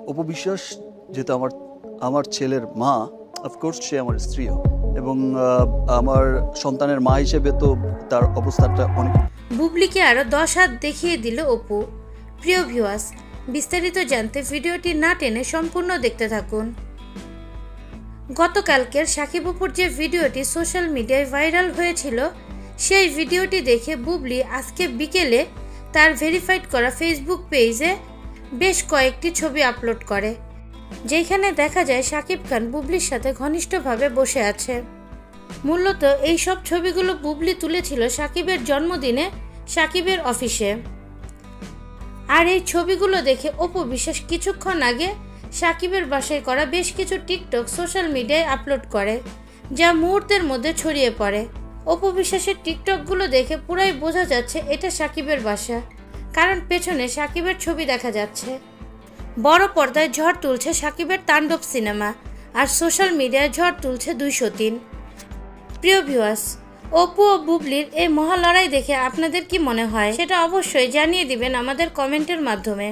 অপু বিশ্বাস যেহেতু আমার ছেলের মা, অফকোর্স সে আমার স্ত্রীও, এবং আমার সন্তানের মা হিসেবে তো তার অবস্থাটা অনেক। বুবলিকে আরও 10 হাত দেখিয়ে দিল অপু। প্রিয় ভিউয়ার্স, বিস্তারিত জানতে ভিডিওটি না টেনে সম্পূর্ণ দেখতে থাকুন। গতকালকের সাকিব অপুর যে ভিডিওটি সোশ্যাল মিডিয়ায় ভাইরাল হয়েছিল, সেই ভিডিওটি দেখে বুবলি আজকে বিকেলে তার ভেরিফাইড করা ফেসবুক পেজে বেশ কয়েকটি ছবি আপলোড করে, যেখানে দেখা যায় শাকিব খান বুবলির সাথে ঘনিষ্ঠভাবে বসে আছে। মূলত এই সব ছবিগুলো বুবলি তুলেছিল শাকিবের জন্মদিনে শাকিবের অফিসে। আর এই ছবিগুলো দেখে অপু বিশ্বাস কিছুক্ষণ আগে শাকিবের বাসায় করা বেশ কিছু টিকটক সোশ্যাল মিডিয়ায় আপলোড করে, যা মুহূর্তের মধ্যে ছড়িয়ে পড়ে। অপু বিশ্বাসের টিকটকগুলো দেখে পুরাই বোঝা যাচ্ছে এটা শাকিবের বাসা, কারণ পেছনে শাকিবের ছবি দেখা যাচ্ছে। বড় পর্দায় ঝড় তুলছে শাকিবের তাণ্ডব সিনেমা, আর সোশ্যাল মিডিয়ায় ঝড় তুলছে 203। প্রিয় ভিউয়ার্স, অপু ও বুবলির এই মহা লড়াই দেখে আপনাদের কি মনে হয় সেটা অবশ্যই জানিয়ে দিবেন আমাদের কমেন্টের মাধ্যমে।